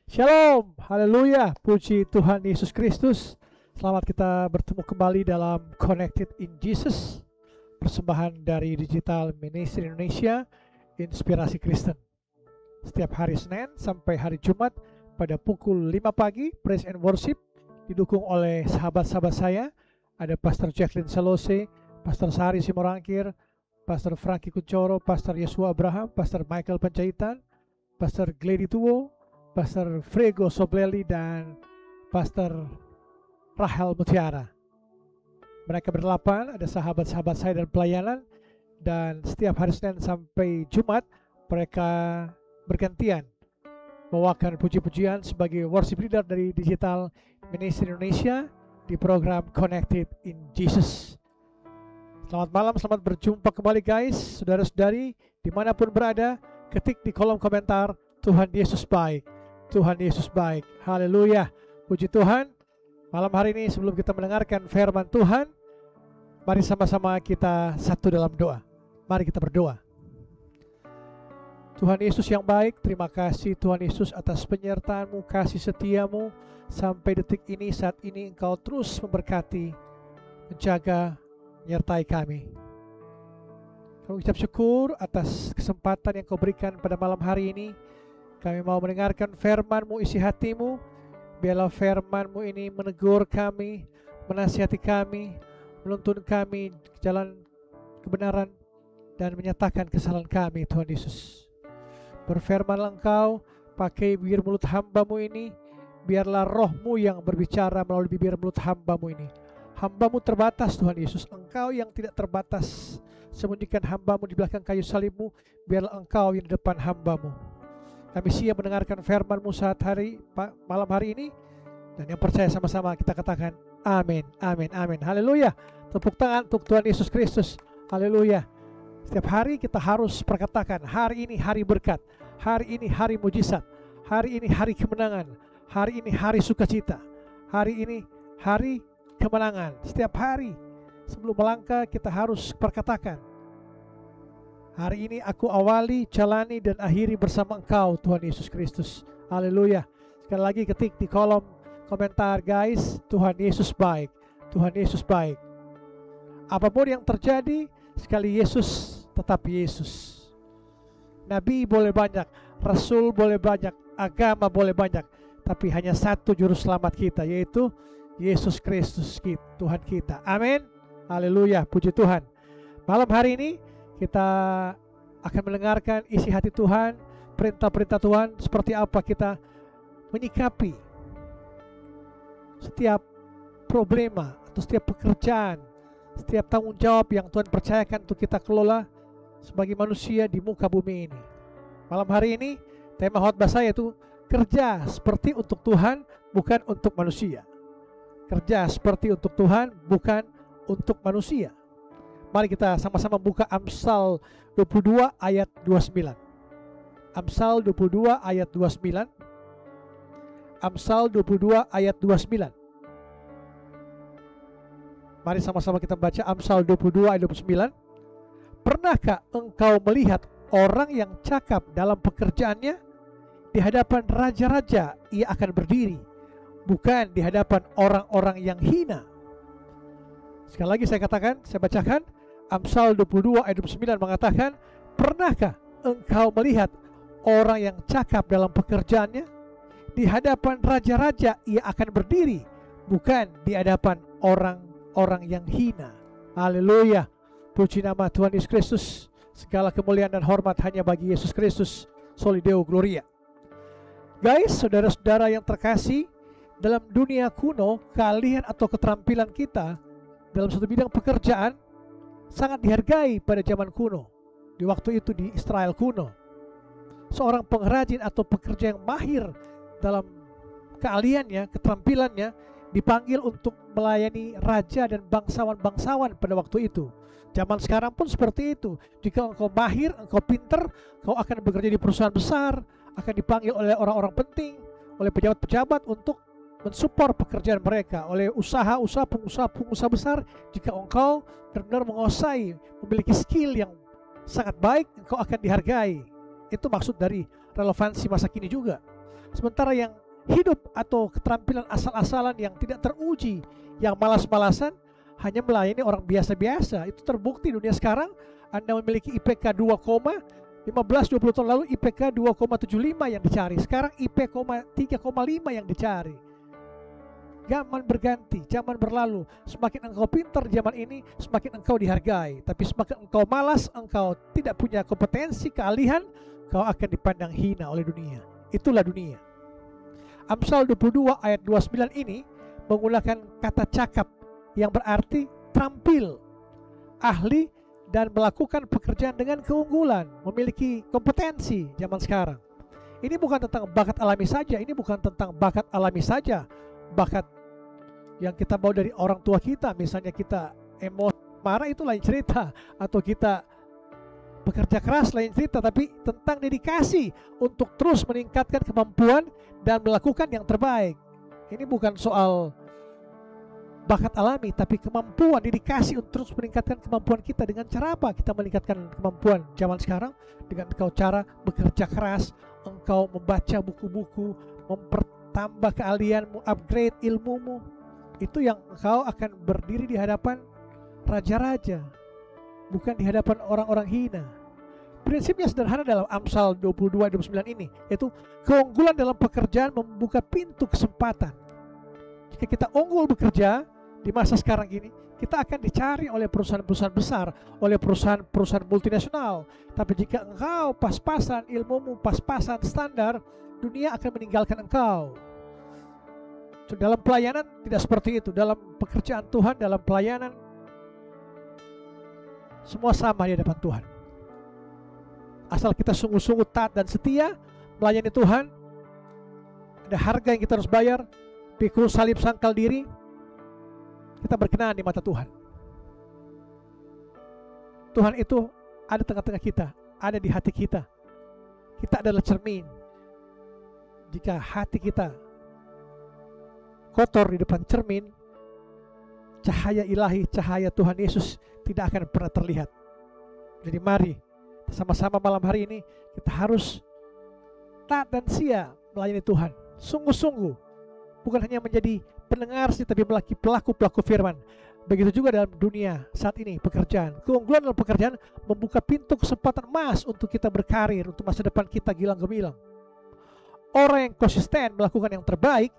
Shalom, haleluya, puji Tuhan Yesus Kristus. Selamat kita bertemu kembali dalam Connected in Jesus, persembahan dari Digital Ministry Indonesia, Inspirasi Kristen. Setiap hari Senin sampai hari Jumat pada pukul 5 pagi, Praise and Worship, didukung oleh sahabat-sahabat saya. Ada Pastor Jacqueline Salose, Pastor Sari Simorangkir, Pastor Frankie Kuncoro, Pastor Yesua Abraham, Pastor Michael Panjaitan, Pastor Glady Tuwo, Pastor Frego Sobleli, dan Pastor Rahel Mutiara. Mereka berdelapan, ada sahabat-sahabat saya dan pelayanan, dan setiap hari Senin sampai Jumat mereka bergantian membawakan puji-pujian sebagai worship leader dari Digital Ministry Indonesia di program Connected in Jesus. Selamat malam, selamat berjumpa kembali guys, saudara-saudari dimanapun berada. Ketik di kolom komentar, Tuhan Yesus baik, Tuhan Yesus baik, haleluya, puji Tuhan. Malam hari ini sebelum kita mendengarkan firman Tuhan, mari sama-sama kita satu dalam doa. Mari kita berdoa. Tuhan Yesus yang baik, terima kasih Tuhan Yesus atas penyertaan-Mu, kasih setia-Mu. Sampai detik ini, saat ini Engkau terus memberkati, menjaga, menyertai kami. Kami ucap syukur atas kesempatan yang Kau berikan pada malam hari ini. Kami mau mendengarkan firman-Mu, isi hati-Mu. Biarlah firman-Mu ini menegur kami, menasihati kami, menuntun kami ke jalan kebenaran, dan menyatakan kesalahan kami, Tuhan Yesus. Berfirmanlah Engkau, pakai bibir mulut hamba-Mu ini. Biarlah Roh-Mu yang berbicara melalui bibir mulut hamba-Mu ini. Hamba-Mu terbatas, Tuhan Yesus. Engkau yang tidak terbatas. Sembunyikan hamba-Mu di belakang kayu salib-Mu. Biarlah Engkau yang di depan hamba-Mu. Kami siap mendengarkan firman-Mu malam hari ini. Dan yang percaya sama-sama kita katakan amin, amin, amin. Haleluya. Tepuk tangan untuk Tuhan Yesus Kristus. Haleluya. Setiap hari kita harus perkatakan, hari ini hari berkat, hari ini hari mujizat, hari ini hari kemenangan, hari ini hari sukacita, hari ini hari kemenangan. Setiap hari sebelum melangkah kita harus perkatakan, hari ini aku awali, jalani, dan akhiri bersama Engkau, Tuhan Yesus Kristus. Haleluya. Sekali lagi ketik di kolom komentar guys, Tuhan Yesus baik, Tuhan Yesus baik. Apapun yang terjadi, sekali Yesus tetap Yesus. Nabi boleh banyak, Rasul boleh banyak, agama boleh banyak, tapi hanya satu juru selamat kita, yaitu Yesus Kristus, Tuhan kita. Amin. Haleluya, puji Tuhan. Malam hari ini kita akan mendengarkan isi hati Tuhan, perintah-perintah Tuhan, seperti apa kita menyikapi setiap problema atau setiap pekerjaan, setiap tanggung jawab yang Tuhan percayakan untuk kita kelola sebagai manusia di muka bumi ini. Malam hari ini tema khotbah saya itu kerja seperti untuk Tuhan, bukan untuk manusia. Kerja seperti untuk Tuhan, bukan untuk manusia. Mari kita sama-sama buka Amsal 22 ayat 29. Amsal 22 ayat 29. Amsal 22 ayat 29. Mari sama-sama kita baca Amsal 22 ayat 29. Pernahkah engkau melihat orang yang cakap dalam pekerjaannya? Di hadapan raja-raja ia akan berdiri, bukan di hadapan orang-orang yang hina. Sekali lagi saya katakan, saya bacakan. Amsal 22 ayat 29 mengatakan, pernahkah engkau melihat orang yang cakap dalam pekerjaannya? Di hadapan raja-raja ia akan berdiri, bukan di hadapan orang-orang yang hina. Haleluya. Puji nama Tuhan Yesus Kristus. Segala kemuliaan dan hormat hanya bagi Yesus Kristus. Soli Deo Gloria. Guys, saudara-saudara yang terkasih, dalam dunia kuno, keahlian atau keterampilan kita dalam satu bidang pekerjaan sangat dihargai pada zaman kuno. Di waktu itu di Israel kuno, seorang pengrajin atau pekerja yang mahir dalam keahliannya, keterampilannya, dipanggil untuk melayani raja dan bangsawan-bangsawan pada waktu itu. Zaman sekarang pun seperti itu. Jika engkau mahir, engkau pinter, kau akan bekerja di perusahaan besar, akan dipanggil oleh orang-orang penting, oleh pejabat-pejabat untuk mensupport pekerjaan mereka, oleh usaha-usaha, pengusaha-pengusaha besar. Jika engkau benar-benar menguasai, memiliki skill yang sangat baik, engkau akan dihargai. Itu maksud dari relevansi masa kini juga. Sementara yang hidup atau keterampilan asal-asalan yang tidak teruji, yang malas-malasan, hanya melayani orang biasa-biasa. Itu terbukti dunia sekarang. Anda memiliki IPK 2, 15-20 tahun lalu IPK 2,75 yang dicari. Sekarang IP 3,5 yang dicari. Zaman berganti, zaman berlalu. Semakin engkau pintar zaman ini, semakin engkau dihargai. Tapi semakin engkau malas, engkau tidak punya kompetensi, keahlian, kau akan dipandang hina oleh dunia. Itulah dunia. Amsal 22 ayat 29 ini menggunakan kata cakap yang berarti terampil, ahli, dan melakukan pekerjaan dengan keunggulan, memiliki kompetensi zaman sekarang. Ini bukan tentang bakat alami saja, bakat yang kita bawa dari orang tua kita. Misalnya kita emosi, marah, itu lain cerita, atau kita bekerja keras lain cerita, tapi tentang dedikasi untuk terus meningkatkan kemampuan dan melakukan yang terbaik. Ini bukan soal bakat alami, tapi kemampuan, dedikasi untuk terus meningkatkan kemampuan kita. Dengan cara apa kita meningkatkan kemampuan zaman sekarang? Dengan engkau cara bekerja keras, engkau membaca buku-buku, mempertambah keahlianmu, upgrade ilmumu. Itu yang engkau akan berdiri di hadapan raja-raja, bukan di hadapan orang-orang hina. Prinsipnya sederhana dalam Amsal 22-29 ini, yaitu keunggulan dalam pekerjaan membuka pintu kesempatan. Jika kita unggul bekerja di masa sekarang ini, kita akan dicari oleh perusahaan-perusahaan besar, oleh perusahaan-perusahaan multinasional. Tapi jika engkau pas-pasan, ilmumu pas-pasan standar, dunia akan meninggalkan engkau. Dalam pelayanan tidak seperti itu. Dalam pekerjaan Tuhan, dalam pelayanan, semua sama di hadapan Tuhan. Asal kita sungguh-sungguh taat dan setia melayani Tuhan, ada harga yang kita harus bayar, pikul salib sangkal diri, kita berkenan di mata Tuhan. Tuhan itu ada tengah-tengah kita, ada di hati kita. Kita adalah cermin. Jika hati kita kotor di depan cermin, cahaya ilahi, cahaya Tuhan Yesus tidak akan pernah terlihat. Jadi mari sama-sama malam hari ini kita harus taat dan setia melayani Tuhan, sungguh-sungguh, bukan hanya menjadi pendengar sih, tapi pelaku-pelaku firman. Begitu juga dalam dunia saat ini, pekerjaan. Keunggulan dalam pekerjaan membuka pintu kesempatan emas untuk kita berkarir, untuk masa depan kita gilang gemilang. Orang yang konsisten melakukan yang terbaik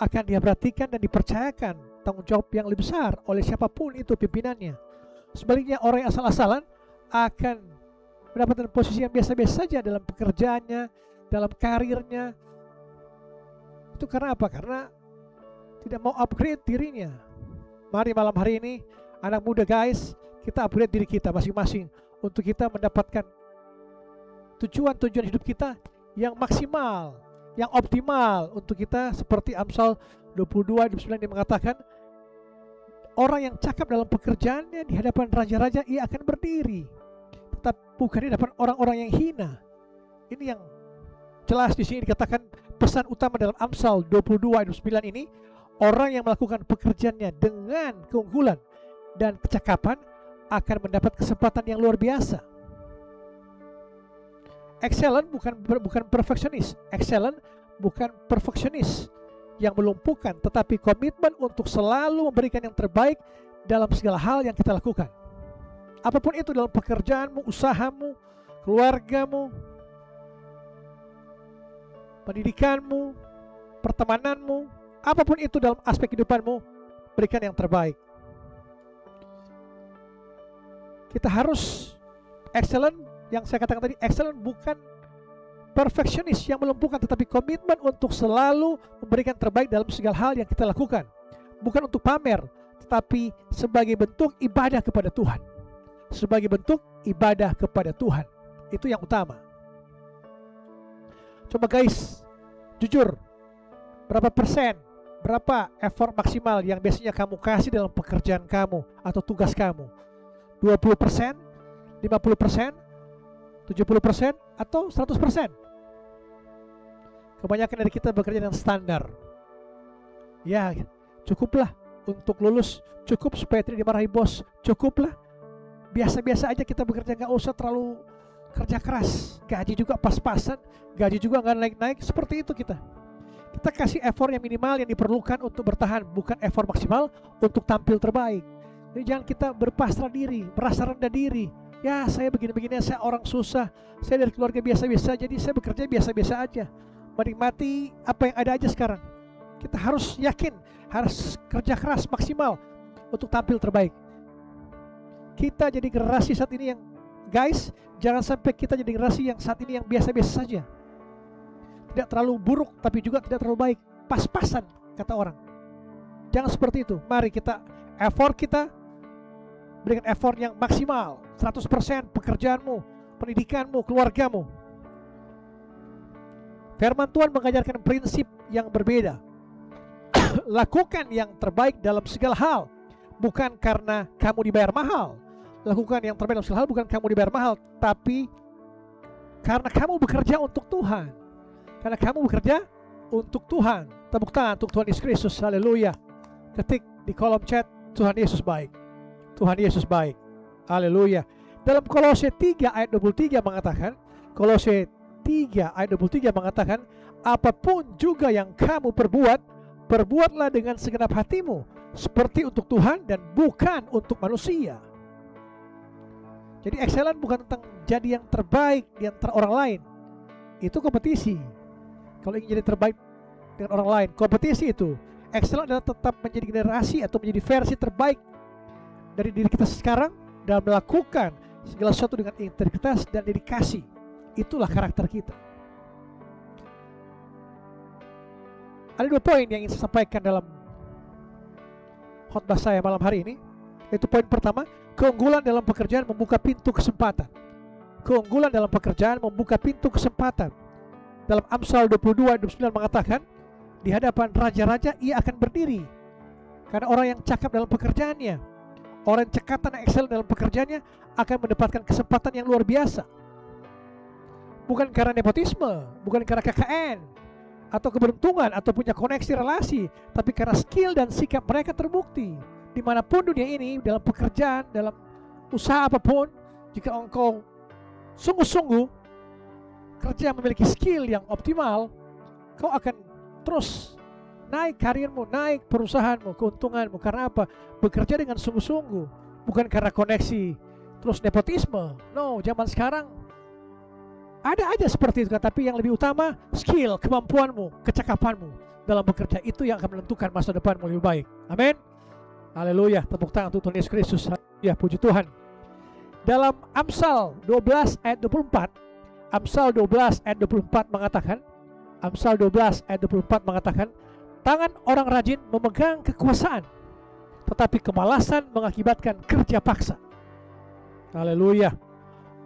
akan diperhatikan dan dipercayakan tanggung jawab yang lebih besar oleh siapapun itu pimpinannya. Sebaliknya orang yang asal-asalan akan mendapatkan posisi yang biasa-biasa saja dalam pekerjaannya, dalam karirnya. Itu karena apa? Karena tidak mau upgrade dirinya. Mari malam hari ini, anak muda guys, kita upgrade diri kita masing-masing untuk kita mendapatkan tujuan-tujuan hidup kita yang maksimal, yang optimal untuk kita. Seperti Amsal 22-29 yang mengatakan, orang yang cakap dalam pekerjaannya di hadapan raja-raja ia akan berdiri, tetap bukan di hadapan orang-orang yang hina. Ini yang jelas di sini dikatakan pesan utama dalam Amsal 22-29 ini. Orang yang melakukan pekerjaannya dengan keunggulan dan kecakapan akan mendapat kesempatan yang luar biasa. Excellent bukan perfeksionis. Excellent bukan perfeksionis yang melumpuhkan, tetapi komitmen untuk selalu memberikan yang terbaik dalam segala hal yang kita lakukan. Apapun itu, dalam pekerjaanmu, usahamu, keluargamu, pendidikanmu, pertemananmu, apapun itu dalam aspek kehidupanmu, berikan yang terbaik. Kita harus excellent, yang saya katakan tadi, excellent bukan perfeksionis yang melumpuhkan, tetapi komitmen untuk selalu memberikan terbaik dalam segala hal yang kita lakukan. Bukan untuk pamer, tetapi sebagai bentuk ibadah kepada Tuhan. Sebagai bentuk ibadah kepada Tuhan. Itu yang utama. Coba guys, jujur, berapa persen, berapa effort maksimal yang biasanya kamu kasih dalam pekerjaan kamu atau tugas kamu? 20%, 50%, 70%, atau 100%? Kebanyakan dari kita bekerja dengan standar. Ya, cukuplah untuk lulus, cukup supaya tidak dimarahi bos, cukuplah. Biasa-biasa aja kita bekerja, nggak usah terlalu kerja keras. Gaji juga pas-pasan, gaji juga nggak naik-naik, seperti itu kita. Kita kasih effort yang minimal yang diperlukan untuk bertahan, bukan effort maksimal untuk tampil terbaik. Jadi jangan kita berpasrah diri, merasa rendah diri. Ya, saya begini-begini, saya orang susah, saya dari keluarga biasa-biasa, jadi saya bekerja biasa-biasa aja, menikmati apa yang ada aja sekarang. Kita harus yakin, harus kerja keras maksimal untuk tampil terbaik. Kita jadi generasi saat ini yang, guys, jangan sampai kita jadi generasi yang saat ini yang biasa-biasa saja. Tidak terlalu buruk tapi juga tidak terlalu baik, pas-pasan kata orang. Jangan seperti itu. Mari kita berikan effort yang maksimal, 100% pekerjaanmu, pendidikanmu, keluargamu. Firman Tuhan mengajarkan prinsip yang berbeda. Lakukan yang terbaik dalam segala hal, bukan karena kamu dibayar mahal. Lakukan yang terbaik dalam segala hal bukan kamu dibayar mahal, tapi karena kamu bekerja untuk Tuhan. Karena kamu bekerja untuk Tuhan. Tepuk tangan untuk Tuhan Yesus Kristus. Haleluya. Ketik di kolom chat, Tuhan Yesus baik. Tuhan Yesus baik. Haleluya. Dalam Kolose 3 ayat 23 mengatakan, Kolose 3 ayat 23 mengatakan, apapun juga yang kamu perbuat, perbuatlah dengan segenap hatimu, seperti untuk Tuhan dan bukan untuk manusia. Jadi excellent bukan tentang jadi yang terbaik di antara orang lain. Itu kompetisi. Kalau ingin jadi terbaik dengan orang lain, kompetisi itu. Excellent adalah tetap menjadi generasi atau menjadi versi terbaik dari diri kita sekarang dalam melakukan segala sesuatu dengan integritas dan dedikasi. Itulah karakter kita. Ada 2 poin yang ingin saya sampaikan dalam khotbah saya malam hari ini. Itu poin pertama, keunggulan dalam pekerjaan membuka pintu kesempatan. Keunggulan dalam pekerjaan membuka pintu kesempatan. Dalam Amsal 22 ayat 29 mengatakan, di hadapan raja-raja ia akan berdiri. Karena orang yang cakap dalam pekerjaannya, orang yang cekatan yang excel dalam pekerjaannya akan mendapatkan kesempatan yang luar biasa. Bukan karena nepotisme, bukan karena KKN, atau keberuntungan, atau punya koneksi relasi, tapi karena skill dan sikap mereka terbukti. Dimanapun dunia ini, dalam pekerjaan, dalam usaha apapun, jika engkau sungguh-sungguh kerja memiliki skill yang optimal, kau akan terus naik karirmu, naik perusahaanmu, keuntunganmu. Karena apa? Bekerja dengan sungguh-sungguh, bukan karena koneksi, terus nepotisme. No, zaman sekarang ada aja seperti itu, tapi yang lebih utama skill, kemampuanmu, kecakapanmu dalam bekerja. Itu yang akan menentukan masa depanmu lebih baik. Amin. Haleluya. Tepuk tangan untuk Tuhan Yesus Kristus. Ya, puji Tuhan. Dalam Amsal 12 ayat 24, Amsal 12 ayat 24 mengatakan, Amsal 12 ayat 24 mengatakan, tangan orang rajin memegang kekuasaan, tetapi kemalasan mengakibatkan kerja paksa. Haleluya.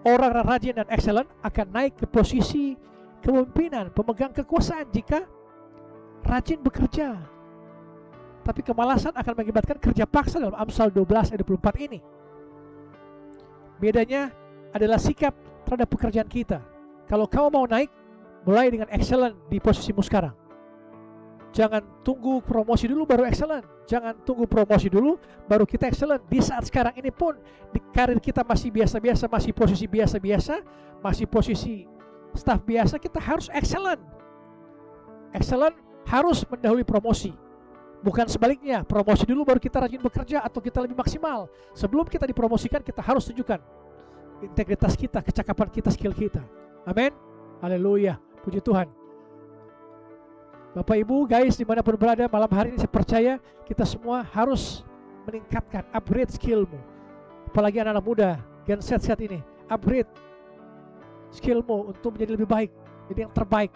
Orang rajin dan excellent akan naik ke posisi kepemimpinan, pemegang kekuasaan jika rajin bekerja. Tapi kemalasan akan mengakibatkan kerja paksa dalam Amsal 12 ayat 24 ini. Bedanya adalah sikap terhadap pekerjaan kita. Kalau kau mau naik, mulai dengan excellent di posisimu sekarang. Jangan tunggu promosi dulu baru excellent. Jangan tunggu promosi dulu baru kita excellent. Di saat sekarang ini pun di karir kita masih biasa-biasa, masih posisi biasa-biasa, masih posisi staff biasa, kita harus excellent. Excellent harus mendahului promosi. Bukan sebaliknya, promosi dulu baru kita rajin bekerja atau kita lebih maksimal. Sebelum kita dipromosikan, kita harus tunjukkan integritas kita, kecakapan kita, skill kita. Amin. Haleluya. Puji Tuhan. Bapak Ibu, guys, dimanapun berada malam hari ini, saya percaya kita semua harus meningkatkan, upgrade skillmu. Apalagi anak-anak muda, Gen Z saat ini, upgrade skillmu untuk menjadi lebih baik, jadi yang terbaik.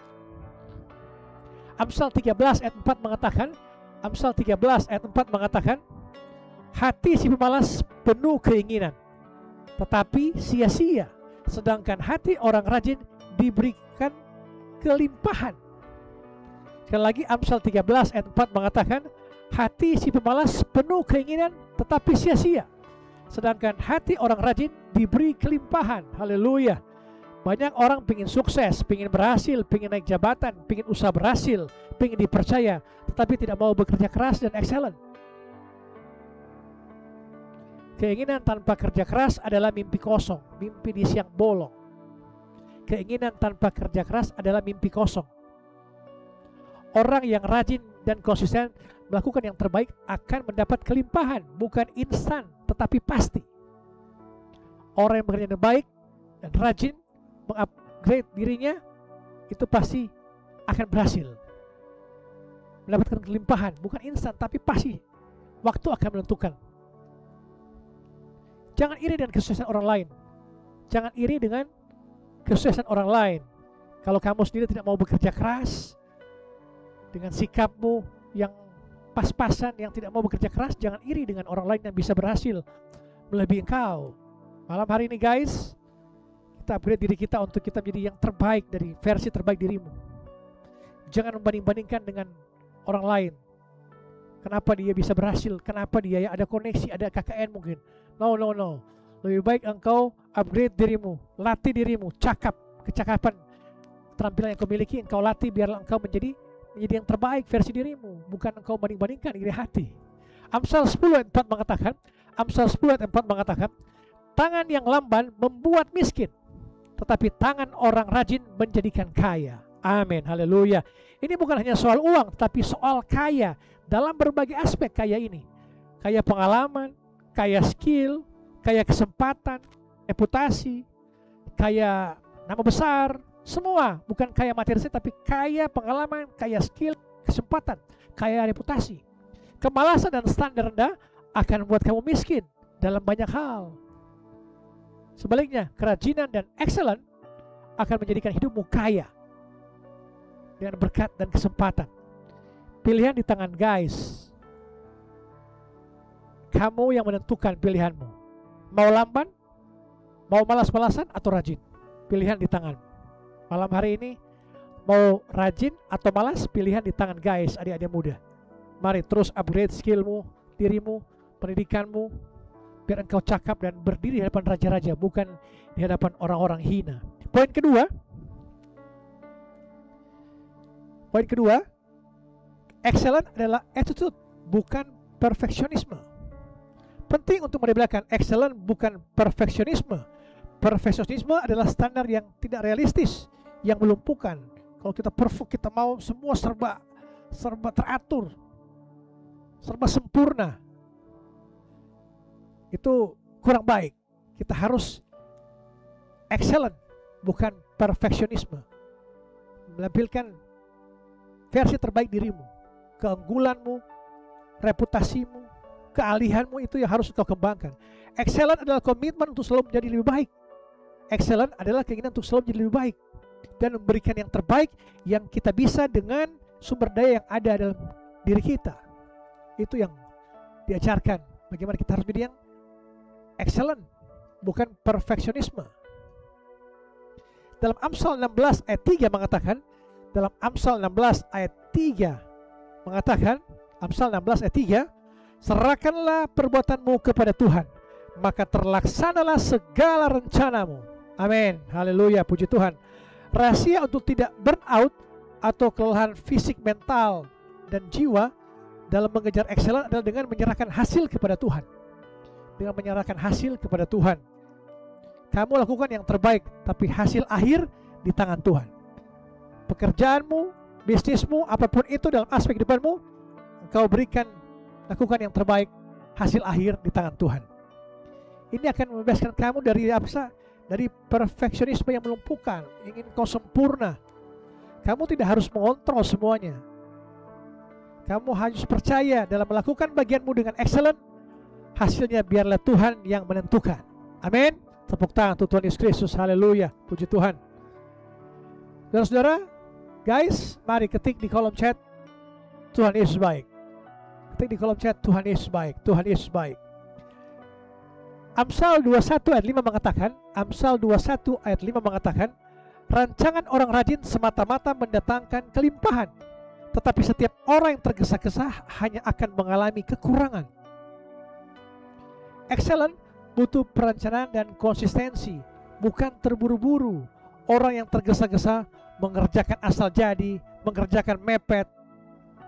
Amsal 13 ayat 4 mengatakan, Amsal 13 ayat 4 mengatakan, hati si pemalas penuh keinginan, tetapi sia-sia. Sedangkan hati orang rajin diberikan kelimpahan. Sekali lagi Amsal 13 ayat 4 mengatakan, hati si pemalas penuh keinginan tetapi sia-sia. Sedangkan hati orang rajin diberi kelimpahan. Haleluya. Banyak orang ingin sukses, ingin berhasil, ingin naik jabatan, ingin usaha berhasil, ingin dipercaya, tetapi tidak mau bekerja keras dan excellent. Keinginan tanpa kerja keras adalah mimpi kosong, mimpi di siang bolong. Keinginan tanpa kerja keras adalah mimpi kosong. Orang yang rajin dan konsisten melakukan yang terbaik akan mendapat kelimpahan, bukan instan tetapi pasti. Orang yang bekerja dengan baik dan rajin mengupgrade dirinya itu pasti akan berhasil mendapatkan kelimpahan, bukan instan tapi pasti. Waktu akan menentukan. Jangan iri dengan kesuksesan orang lain. Jangan iri dengan kesuksesan orang lain. Kalau kamu sendiri tidak mau bekerja keras, dengan sikapmu yang pas-pasan, yang tidak mau bekerja keras, jangan iri dengan orang lain yang bisa berhasil melebihi engkau. Malam hari ini guys, kita upgrade diri kita untuk kita menjadi yang terbaik dari versi terbaik dirimu. Jangan membanding-bandingkan dengan orang lain. Kenapa dia bisa berhasil? Kenapa dia ada koneksi, ada KKN mungkin? No. Lebih baik engkau upgrade dirimu, latih dirimu, kecakapan, keterampilan yang kau miliki, engkau latih biarlah engkau menjadi yang terbaik versi dirimu, bukan engkau banding-bandingkan iri hati. Amsal 10 ayat 4 mengatakan, tangan yang lamban membuat miskin, tetapi tangan orang rajin menjadikan kaya. Amin, haleluya. Ini bukan hanya soal uang, tapi soal kaya dalam berbagai aspek. Kaya ini, kaya pengalaman, kaya skill, kaya kesempatan, reputasi, kaya nama besar, semua. Bukan kaya materi tapi kaya pengalaman, kaya skill, kesempatan, kaya reputasi. Kemalasan dan standar rendah akan membuat kamu miskin dalam banyak hal. Sebaliknya, kerajinan dan excellent akan menjadikan hidupmu kaya dengan berkat dan kesempatan. Pilihan di tangan guys. Kamu yang menentukan pilihanmu. Mau lamban, mau malas-malasan atau rajin. Pilihan di tangan. Malam hari ini, mau rajin atau malas, pilihan di tangan guys, adik-adik muda. Mari terus upgrade skillmu, dirimu, pendidikanmu, biar engkau cakap dan berdiri di hadapan raja-raja, bukan di hadapan orang-orang hina. Poin kedua, excellent adalah attitude, bukan perfeksionisme. Penting untuk membedakan excellent bukan perfeksionisme. Perfeksionisme adalah standar yang tidak realistis, yang melumpuhkan. Kalau kita perfect, kita mau semua serba teratur, serba sempurna, itu kurang baik. Kita harus excellent, bukan perfeksionisme. Menampilkan versi terbaik dirimu, keunggulanmu, reputasimu, keahlianmu, itu yang harus kau kembangkan. Excellent adalah komitmen untuk selalu menjadi lebih baik. Excellent adalah keinginan untuk selalu menjadi lebih baik dan memberikan yang terbaik yang kita bisa dengan sumber daya yang ada dalam diri kita. Itu yang diajarkan, bagaimana kita harus menjadi yang excellent, bukan perfeksionisme. Dalam Amsal 16 ayat 3 mengatakan, Amsal 16 ayat 3, serahkanlah perbuatanmu kepada Tuhan, maka terlaksanalah segala rencanamu. Amin, haleluya, puji Tuhan. Rahasia untuk tidak burn out atau kelelahan fisik, mental, dan jiwa dalam mengejar excellence adalah dengan menyerahkan hasil kepada Tuhan. Dengan menyerahkan hasil kepada Tuhan. Kamu lakukan yang terbaik, tapi hasil akhir di tangan Tuhan. Pekerjaanmu, bisnismu, apapun itu dalam aspek depanmu, engkau lakukan yang terbaik, hasil akhir di tangan Tuhan. Ini akan membebaskan kamu dari perfeksionisme yang melumpuhkan, ingin kau sempurna. Kamu tidak harus mengontrol semuanya. Kamu harus percaya dalam melakukan bagianmu dengan excellent, hasilnya biarlah Tuhan yang menentukan. Amin. Tepuk tangan untuk Tuhan Yesus Kristus. Haleluya, puji Tuhan. Saudara-saudara, guys, mari ketik di kolom chat, Tuhan Yesus baik. Ketik di kolom chat, Tuhan Yesus baik, Tuhan Yesus baik. Amsal 21 ayat 5 mengatakan, rancangan orang rajin semata-mata mendatangkan kelimpahan, tetapi setiap orang yang tergesa-gesa hanya akan mengalami kekurangan. Excellent butuh perencanaan dan konsistensi, bukan terburu-buru. Orang yang tergesa-gesa mengerjakan asal jadi, mengerjakan mepet,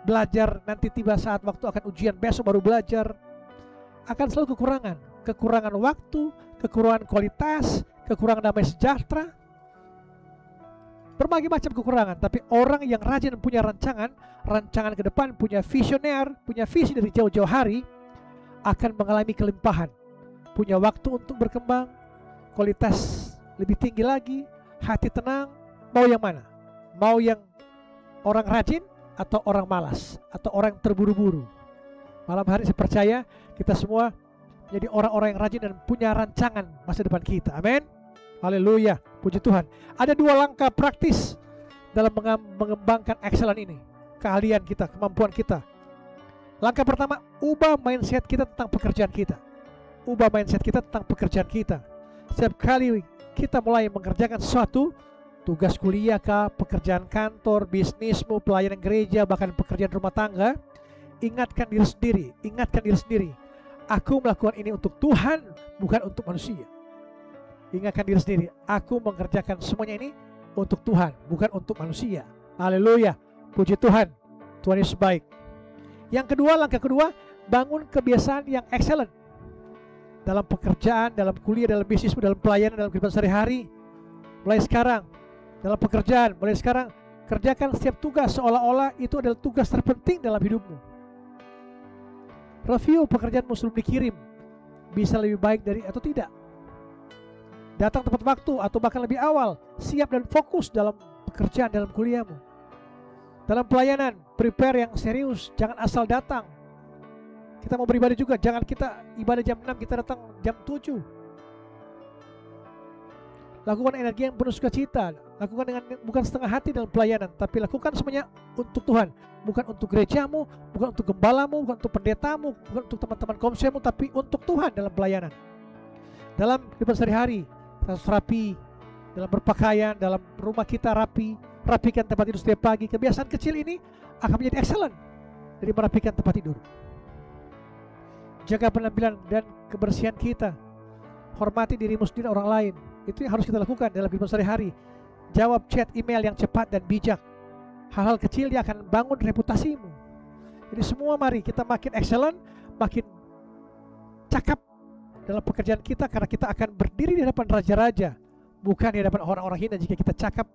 belajar nanti tiba saat waktu akan ujian, besok baru belajar, akan selalu kekurangan waktu, kekurangan kualitas, kekurangan damai sejahtera. berbagai macam kekurangan. Tapi orang yang rajin punya rancangan ke depan, punya visioner, punya visi dari jauh-jauh hari, akan mengalami kelimpahan. Punya waktu untuk berkembang, kualitas lebih tinggi lagi, hati tenang. Mau yang mana? Mau yang orang rajin atau orang malas atau orang terburu-buru? Malam hari saya percaya kita semua jadi orang-orang yang rajin dan punya rancangan masa depan kita. Amin. Haleluya, puji Tuhan. Ada 2 langkah praktis dalam mengembangkan excellence ini, keahlian kita, kemampuan kita. Langkah pertama, ubah mindset kita tentang pekerjaan kita. Ubah mindset kita tentang pekerjaan kita. Setiap kali kita mulai mengerjakan sesuatu, tugas kuliah kah, pekerjaan kantor, bisnismu, pelayanan gereja, bahkan pekerjaan rumah tangga, ingatkan diri sendiri, aku melakukan ini untuk Tuhan, bukan untuk manusia. Ingatkan diri sendiri, aku mengerjakan semuanya ini untuk Tuhan, bukan untuk manusia. Haleluya, puji Tuhan. Tuhan Yesus baik. Yang kedua, langkah kedua, bangun kebiasaan yang excellent dalam pekerjaan, dalam kuliah, dalam bisnis, dalam pelayanan, dalam kehidupan sehari-hari. Mulai sekarang, dalam pekerjaan, mulai sekarang, kerjakan setiap tugas seolah-olah itu adalah tugas terpenting dalam hidupmu. Review pekerjaanmu sebelum dikirim, bisa lebih baik dari atau tidak. Datang tepat waktu atau bahkan lebih awal, siap dan fokus dalam pekerjaan, dalam kuliahmu. Dalam pelayanan, prepare yang serius, jangan asal datang. Kita mau beribadah juga, jangan kita ibadah jam 6, kita datang jam 7. Lakukan energi yang penuh sukacita, lakukan dengan bukan setengah hati dalam pelayanan, tapi lakukan semuanya untuk Tuhan, bukan untuk gerejamu, bukan untuk gembalamu, bukan untuk pendetamu, bukan untuk teman-teman komselmu, tapi untuk Tuhan dalam pelayanan. Dalam kehidupan sehari-hari, harus rapi, dalam berpakaian, dalam rumah kita rapi, rapikan tempat tidur setiap pagi. Kebiasaan kecil ini akan menjadi excellent dari merapikan tempat tidur. Jaga penampilan dan kebersihan kita, hormati dirimu sendiri orang lain. Itu yang harus kita lakukan dalam kehidupan sehari-hari. Jawab chat, email yang cepat dan bijak. Hal-hal kecil yang akan bangun reputasimu. Jadi semua mari kita makin excellent, makin cakap dalam pekerjaan kita, karena kita akan berdiri di hadapan raja-raja, bukan di hadapan orang-orang hina jika kita cakap,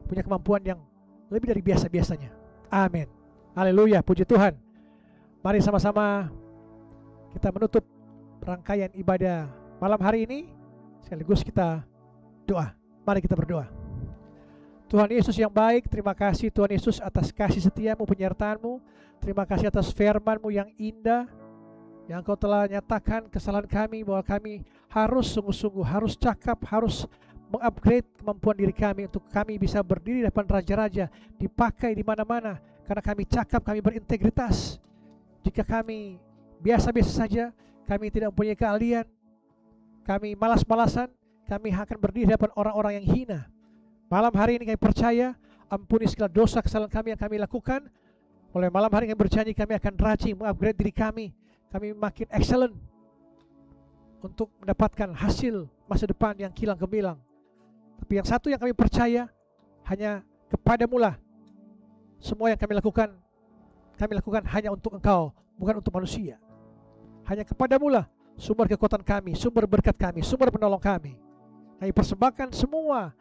punya kemampuan yang lebih dari biasa-biasanya. Amin. Haleluya, puji Tuhan. Mari sama-sama kita menutup rangkaian ibadah malam hari ini, sekaligus kita doa. Mari kita berdoa. Tuhan Yesus yang baik, terima kasih Tuhan Yesus atas kasih setiamu, penyertaan-Mu. Terima kasih atas firman-Mu yang indah, yang Kau telah nyatakan kesalahan kami, bahwa kami harus sungguh-sungguh, harus cakap, harus mengupgrade kemampuan diri kami untuk kami bisa berdiri di depan raja-raja, dipakai di mana-mana, karena kami cakap, kami berintegritas. Jika kami biasa-biasa saja, kami tidak mempunyai keahlian, kami malas-malasan, kami akan berdiri di hadapan orang-orang yang hina. Malam hari ini kami percaya, ampuni segala dosa kesalahan kami yang kami lakukan. Mulai malam hari kami berjanji kami akan rajin mengupgrade diri kami. Kami makin excellent untuk mendapatkan hasil masa depan yang kilang gemilang. Tapi yang satu yang kami percaya, hanya kepadamu lah semua yang kami lakukan hanya untuk Engkau, bukan untuk manusia. Hanya kepadamu lah sumber kekuatan kami, sumber berkat kami, sumber penolong kami. Kami persembahkan semua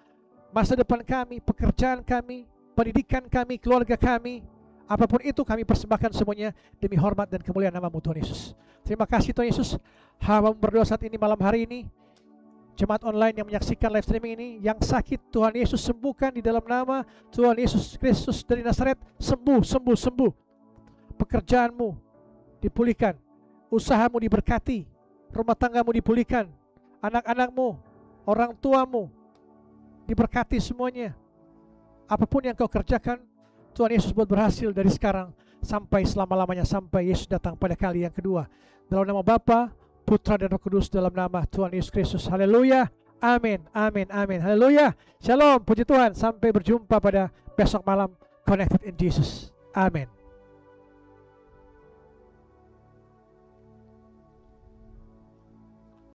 masa depan kami, pekerjaan kami, pendidikan kami, keluarga kami, apapun itu kami persembahkan semuanya demi hormat dan kemuliaan nama-Mu Tuhan Yesus. Terima kasih Tuhan Yesus. Hamba berdoa saat ini, malam hari ini, jemaat online yang menyaksikan live streaming ini, yang sakit Tuhan Yesus sembuhkan di dalam nama Tuhan Yesus Kristus dari Nazaret. Sembuh, sembuh, sembuh. Pekerjaanmu dipulihkan, usahamu diberkati, rumah tanggamu dipulihkan, anak-anakmu, orang tuamu diberkati semuanya. Apapun yang kau kerjakan, Tuhan Yesus buat berhasil dari sekarang sampai selama-lamanya, sampai Yesus datang pada kali yang kedua. Dalam nama Bapa, Putra dan Roh Kudus, dalam nama Tuhan Yesus Kristus. Haleluya. Amin, amin, amin. Haleluya. Shalom, puji Tuhan. Sampai berjumpa pada besok malam. Connected in Jesus. Amin.